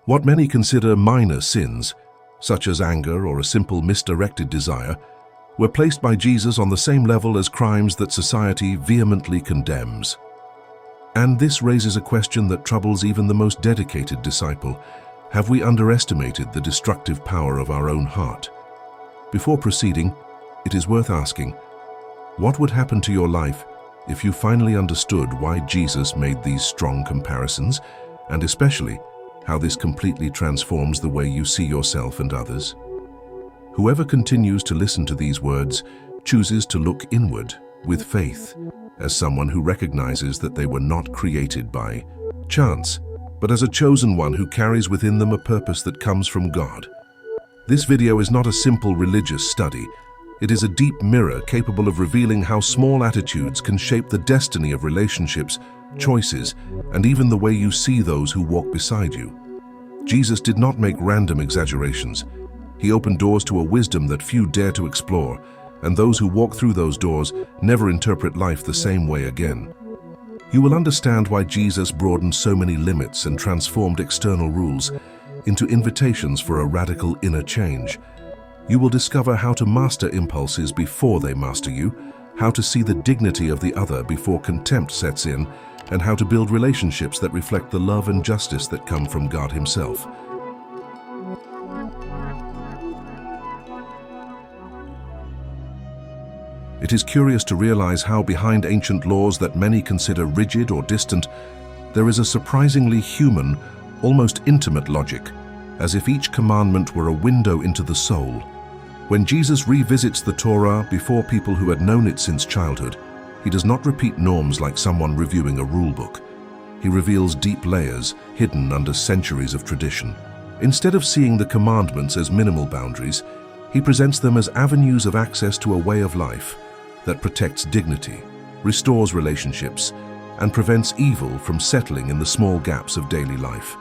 What many consider minor sins, such as anger or a simple misdirected desire, were placed by Jesus on the same level as crimes that society vehemently condemns. And this raises a question that troubles even the most dedicated disciple. Have we underestimated the destructive power of our own heart? Before proceeding, it is worth asking, what would happen to your life if you finally understood why Jesus made these strong comparisons, and especially how this completely transforms the way you see yourself and others? Whoever continues to listen to these words chooses to look inward with faith, as someone who recognizes that they were not created by chance, but as a chosen one who carries within them a purpose that comes from God. This video is not a simple religious study. It is a deep mirror capable of revealing how small attitudes can shape the destiny of relationships, choices, and even the way you see those who walk beside you. Jesus did not make random exaggerations. He opened doors to a wisdom that few dare to explore, and those who walk through those doors never interpret life the same way again. You will understand why Jesus broadened so many limits and transformed external rules into invitations for a radical inner change. You will discover how to master impulses before they master you, how to see the dignity of the other before contempt sets in, and how to build relationships that reflect the love and justice that come from God Himself. It is curious to realize how behind ancient laws that many consider rigid or distant, there is a surprisingly human, almost intimate logic, as if each commandment were a window into the soul. When Jesus revisits the Torah before people who had known it since childhood, He does not repeat norms like someone reviewing a rule book. He reveals deep layers hidden under centuries of tradition. Instead of seeing the commandments as minimal boundaries, He presents them as avenues of access to a way of life that protects dignity, restores relationships, and prevents evil from settling in the small gaps of daily life.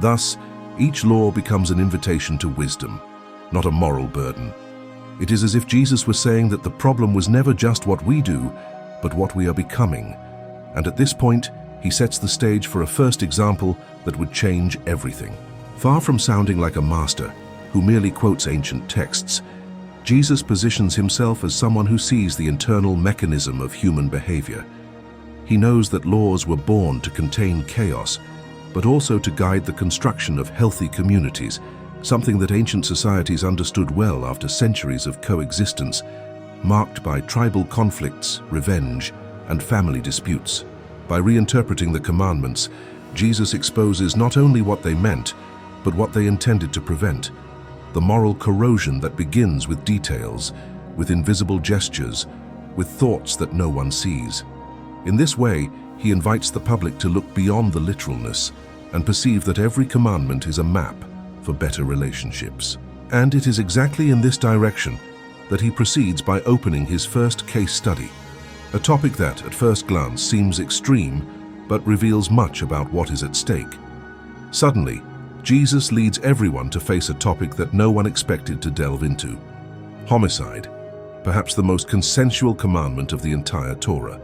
Thus, each law becomes an invitation to wisdom, not a moral burden. It is as if Jesus was saying that the problem was never just what we do, but what we are becoming. And at this point, He sets the stage for a first example that would change everything. Far from sounding like a master who merely quotes ancient texts, Jesus positions Himself as someone who sees the internal mechanism of human behavior. He knows that laws were born to contain chaos, but also to guide the construction of healthy communities, something that ancient societies understood well after centuries of coexistence, marked by tribal conflicts, revenge, and family disputes. By reinterpreting the commandments, Jesus exposes not only what they meant, but what they intended to prevent: the moral corrosion that begins with details, with invisible gestures, with thoughts that no one sees. In this way, He invites the public to look beyond the literalness and perceive that every commandment is a map for better relationships. And it is exactly in this direction that He proceeds by opening His first case study, a topic that, at first glance, seems extreme, but reveals much about what is at stake. Suddenly, Jesus leads everyone to face a topic that no one expected to delve into: homicide, perhaps the most consensual commandment of the entire Torah.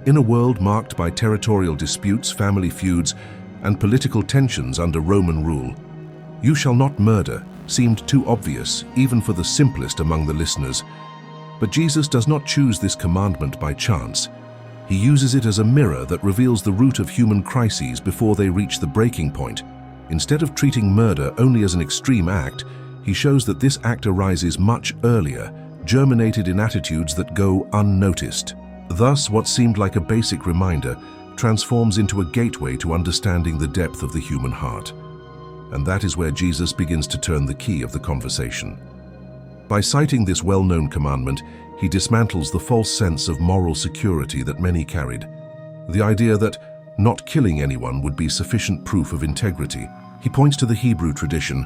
In a world marked by territorial disputes, family feuds, and political tensions under Roman rule, "You shall not murder" seemed too obvious even for the simplest among the listeners. But Jesus does not choose this commandment by chance. He uses it as a mirror that reveals the root of human crises before they reach the breaking point. Instead of treating murder only as an extreme act, He shows that this act arises much earlier, germinated in attitudes that go unnoticed. Thus, what seemed like a basic reminder transforms into a gateway to understanding the depth of the human heart. And that is where Jesus begins to turn the key of the conversation. By citing this well-known commandment, He dismantles the false sense of moral security that many carried. The idea that not killing anyone would be sufficient proof of integrity. He points to the Hebrew tradition,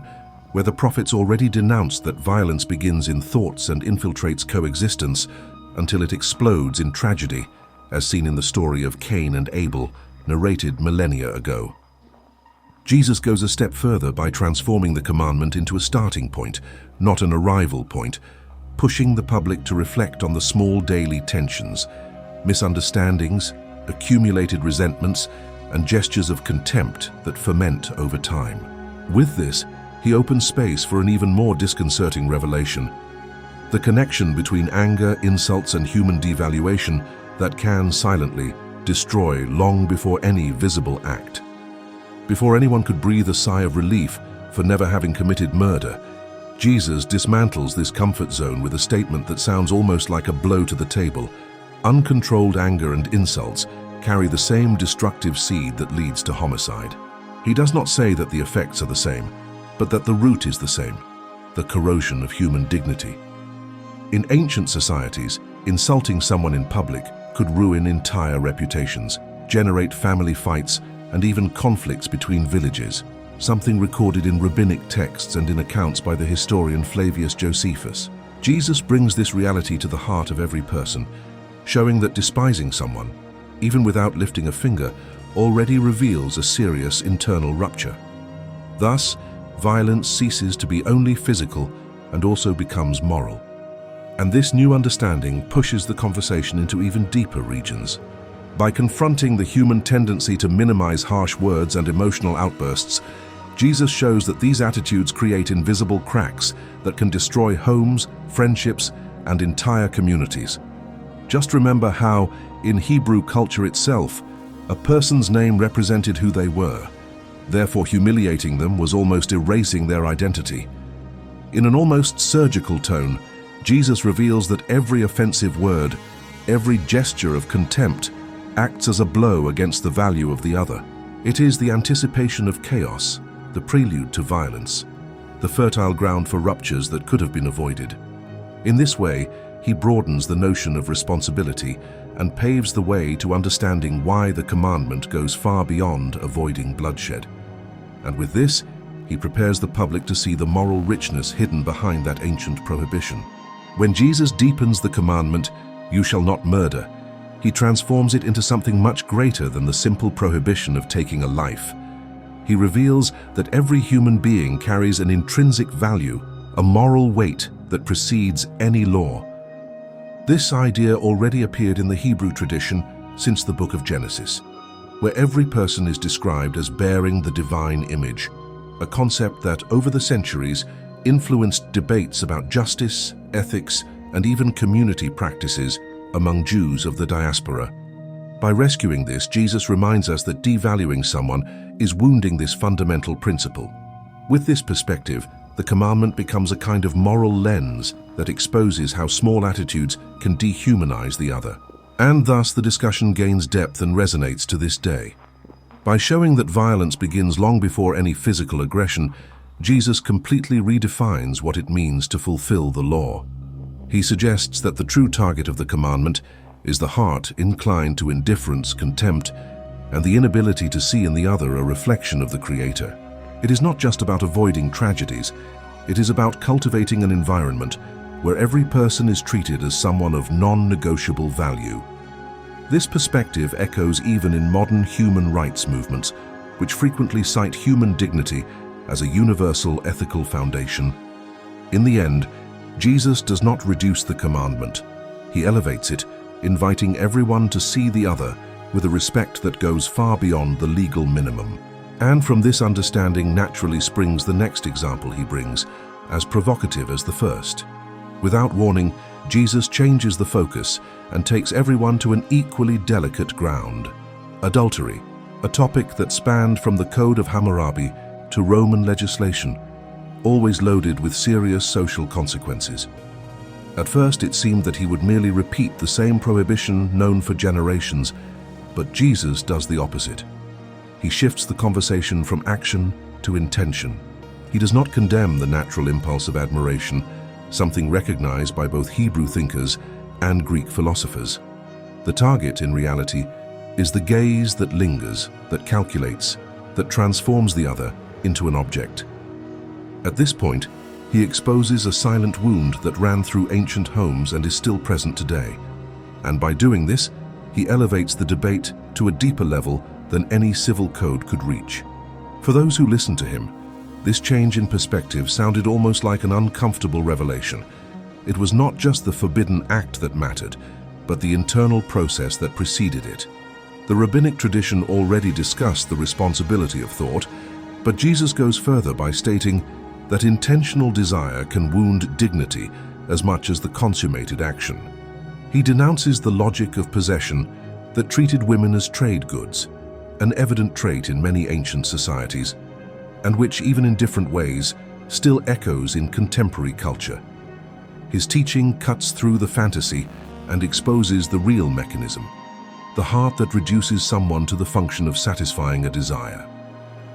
where the prophets already denounced that violence begins in thoughts and infiltrates coexistence until it explodes in tragedy, as seen in the story of Cain and Abel, narrated millennia ago. Jesus goes a step further by transforming the commandment into a starting point, not an arrival point, pushing the public to reflect on the small daily tensions, misunderstandings, accumulated resentments, and gestures of contempt that ferment over time. With this, he opens space for an even more disconcerting revelation: the connection between anger, insults, and human devaluation that can silently destroy long before any visible act. Before anyone could breathe a sigh of relief for never having committed murder, Jesus dismantles this comfort zone with a statement that sounds almost like a blow to the table. Uncontrolled anger and insults carry the same destructive seed that leads to homicide. He does not say that the effects are the same, but that the root is the same: the corrosion of human dignity. In ancient societies, insulting someone in public could ruin entire reputations, generate family fights, and even conflicts between villages, something recorded in rabbinic texts and in accounts by the historian Flavius Josephus. Jesus brings this reality to the heart of every person, showing that despising someone, even without lifting a finger, already reveals a serious internal rupture. Thus, violence ceases to be only physical and also becomes moral. And this new understanding pushes the conversation into even deeper regions. By confronting the human tendency to minimize harsh words and emotional outbursts, Jesus shows that these attitudes create invisible cracks that can destroy homes, friendships, and entire communities. Just remember how, in Hebrew culture itself, a person's name represented who they were. Therefore, humiliating them was almost erasing their identity. In an almost surgical tone, Jesus reveals that every offensive word, every gesture of contempt, acts as a blow against the value of the other. It is the anticipation of chaos, the prelude to violence, the fertile ground for ruptures that could have been avoided. In this way, he broadens the notion of responsibility and paves the way to understanding why the commandment goes far beyond avoiding bloodshed. And with this, he prepares the public to see the moral richness hidden behind that ancient prohibition. When Jesus deepens the commandment, "You shall not murder," he transforms it into something much greater than the simple prohibition of taking a life. He reveals that every human being carries an intrinsic value, a moral weight that precedes any law. This idea already appeared in the Hebrew tradition since the book of Genesis, where every person is described as bearing the divine image, a concept that, over the centuries, influenced debates about justice, ethics, and even community practices among Jews of the diaspora. By rescuing this, Jesus reminds us that devaluing someone is wounding this fundamental principle. With this perspective, the commandment becomes a kind of moral lens that exposes how small attitudes can dehumanize the other. And thus the discussion gains depth and resonates to this day. By showing that violence begins long before any physical aggression, Jesus completely redefines what it means to fulfill the law. He suggests that the true target of the commandment is the heart inclined to indifference, contempt, and the inability to see in the other a reflection of the Creator. It is not just about avoiding tragedies, it is about cultivating an environment where every person is treated as someone of non-negotiable value. This perspective echoes even in modern human rights movements, which frequently cite human dignity as a universal ethical foundation. In the end, Jesus does not reduce the commandment. He elevates it, inviting everyone to see the other with a respect that goes far beyond the legal minimum. And from this understanding naturally springs the next example he brings, as provocative as the first. Without warning, Jesus changes the focus and takes everyone to an equally delicate ground: adultery, a topic that spanned from the Code of Hammurabi to Roman legislation, always loaded with serious social consequences. At first, it seemed that he would merely repeat the same prohibition known for generations, but Jesus does the opposite. He shifts the conversation from action to intention. He does not condemn the natural impulse of admiration, something recognized by both Hebrew thinkers and Greek philosophers. The target, in reality, is the gaze that lingers, that calculates, that transforms the other into an object. At this point, he exposes a silent wound that ran through ancient homes and is still present today. And by doing this, he elevates the debate to a deeper level than any civil code could reach. For those who listened to him, this change in perspective sounded almost like an uncomfortable revelation. It was not just the forbidden act that mattered, but the internal process that preceded it. The rabbinic tradition already discussed the responsibility of thought, But Jesus goes further by stating that intentional desire can wound dignity as much as the consummated action. He denounces the logic of possession that treated women as trade goods, an evident trait in many ancient societies, and which, even in different ways, still echoes in contemporary culture. His teaching cuts through the fantasy and exposes the real mechanism, the heart that reduces someone to the function of satisfying a desire.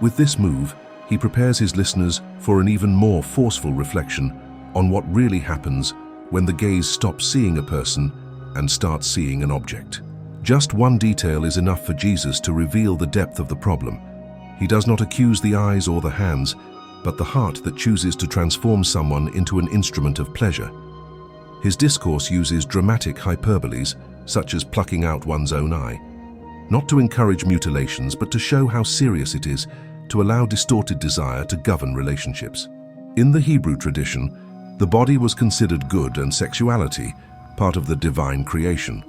With this move, he prepares his listeners for an even more forceful reflection on what really happens when the gaze stops seeing a person and starts seeing an object. Just one detail is enough for Jesus to reveal the depth of the problem. He does not accuse the eyes or the hands, but the heart that chooses to transform someone into an instrument of pleasure. His discourse uses dramatic hyperboles, such as plucking out one's own eye, not to encourage mutilations, but to show how serious it is to allow distorted desire to govern relationships. In the Hebrew tradition, the body was considered good and sexuality part of the divine creation.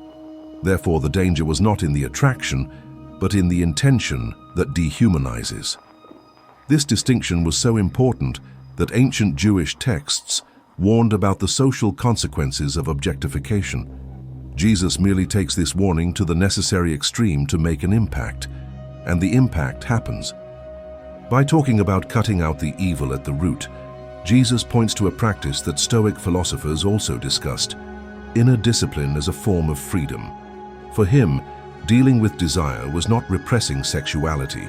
Therefore, the danger was not in the attraction, but in the intention that dehumanizes. This distinction was so important that ancient Jewish texts warned about the social consequences of objectification. Jesus merely takes this warning to the necessary extreme to make an impact, and the impact happens. By talking about cutting out the evil at the root, Jesus points to a practice that Stoic philosophers also discussed: inner discipline as a form of freedom. For him, dealing with desire was not repressing sexuality,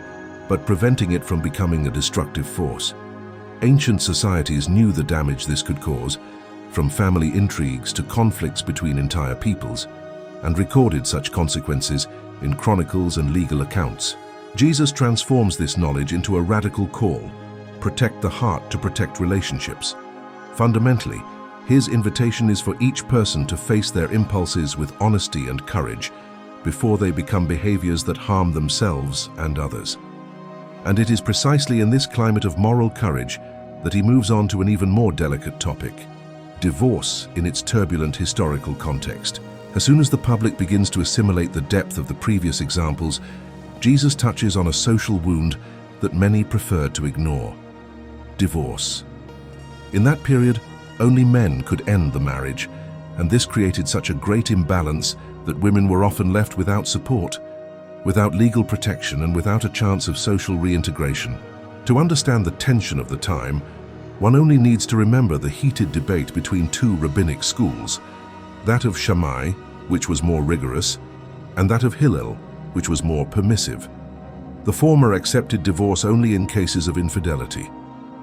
but preventing it from becoming a destructive force. Ancient societies knew the damage this could cause, from family intrigues to conflicts between entire peoples, and recorded such consequences in chronicles and legal accounts. Jesus transforms this knowledge into a radical call: protect the heart to protect relationships. Fundamentally, his invitation is for each person to face their impulses with honesty and courage before they become behaviors that harm themselves and others. And it is precisely in this climate of moral courage that he moves on to an even more delicate topic: divorce in its turbulent historical context. As soon as the public begins to assimilate the depth of the previous examples, Jesus touches on a social wound that many preferred to ignore: divorce. In that period, only men could end the marriage, and this created such a great imbalance that women were often left without support, without legal protection, and without a chance of social reintegration. To understand the tension of the time, one only needs to remember the heated debate between two rabbinic schools, that of Shammai, which was more rigorous, and that of Hillel, which was more permissive. The former accepted divorce only in cases of infidelity.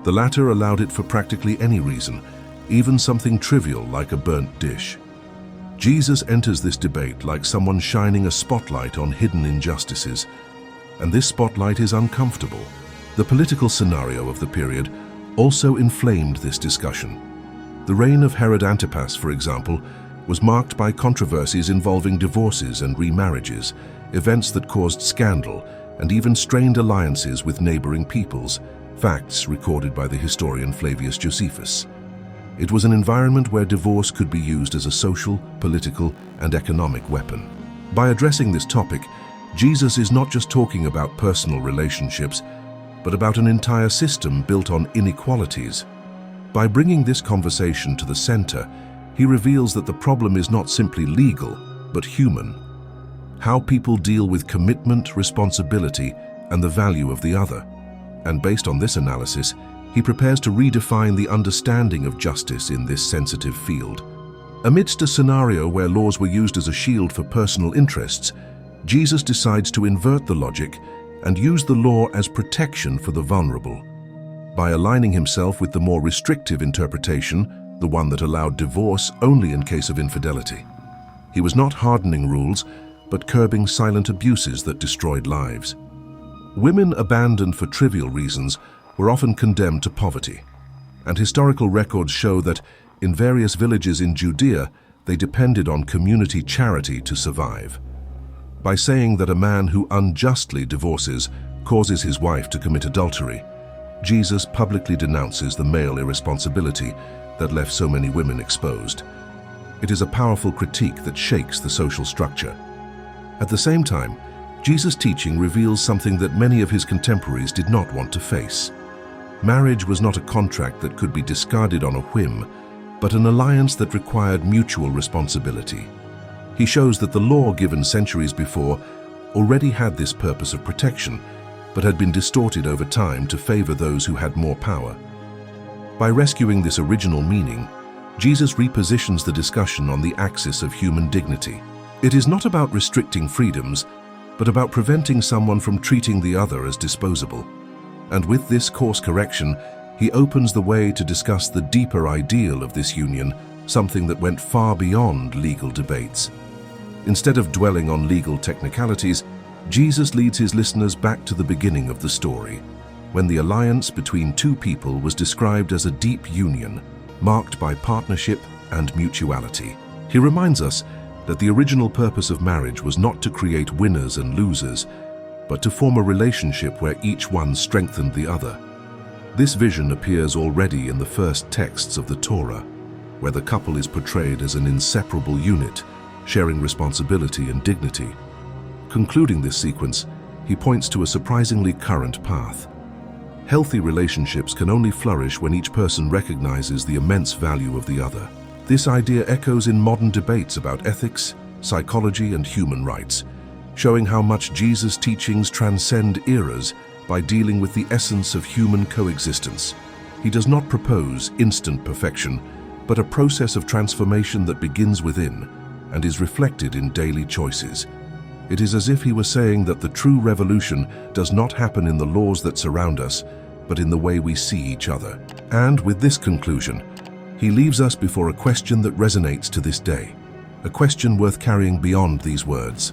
The latter allowed it for practically any reason, even something trivial like a burnt dish. Jesus enters this debate like someone shining a spotlight on hidden injustices, and this spotlight is uncomfortable. The political scenario of the period also inflamed this discussion. The reign of Herod Antipas, for example, was marked by controversies involving divorces and remarriages, events that caused scandal and even strained alliances with neighboring peoples, facts recorded by the historian Flavius Josephus. It was an environment where divorce could be used as a social, political, and economic weapon. By addressing this topic, Jesus is not just talking about personal relationships, but about an entire system built on inequalities. By bringing this conversation to the center, he reveals that the problem is not simply legal, but human. How people deal with commitment, responsibility, and the value of the other. And based on this analysis, he prepares to redefine the understanding of justice in this sensitive field. Amidst a scenario where laws were used as a shield for personal interests, Jesus decides to invert the logic and use the law as protection for the vulnerable. By aligning himself with the more restrictive interpretation, the one that allowed divorce only in case of infidelity, he was not hardening rules, but curbing silent abuses that destroyed lives. Women abandoned for trivial reasons were often condemned to poverty, and historical records show that in various villages in Judea, they depended on community charity to survive. By saying that a man who unjustly divorces causes his wife to commit adultery, Jesus publicly denounces the male irresponsibility that left so many women exposed. It is a powerful critique that shakes the social structure. At the same time, Jesus' teaching reveals something that many of his contemporaries did not want to face. Marriage was not a contract that could be discarded on a whim, but an alliance that required mutual responsibility. He shows that the law given centuries before already had this purpose of protection, but had been distorted over time to favor those who had more power. By rescuing this original meaning, Jesus repositions the discussion on the axis of human dignity. It is not about restricting freedoms, but about preventing someone from treating the other as disposable. And with this course correction, he opens the way to discuss the deeper ideal of this union, something that went far beyond legal debates. Instead of dwelling on legal technicalities, Jesus leads his listeners back to the beginning of the story, when the alliance between two people was described as a deep union, marked by partnership and mutuality. He reminds us that the original purpose of marriage was not to create winners and losers, but to form a relationship where each one strengthened the other. This vision appears already in the first texts of the Torah, where the couple is portrayed as an inseparable unit, sharing responsibility and dignity. Concluding this sequence, he points to a surprisingly current path. Healthy relationships can only flourish when each person recognizes the immense value of the other. This idea echoes in modern debates about ethics, psychology, and human rights, showing how much Jesus' teachings transcend eras by dealing with the essence of human coexistence. He does not propose instant perfection, but a process of transformation that begins within and is reflected in daily choices. It is as if he was saying that the true revolution does not happen in the laws that surround us, but in the way we see each other. And with this conclusion, he leaves us before a question that resonates to this day, a question worth carrying beyond these words.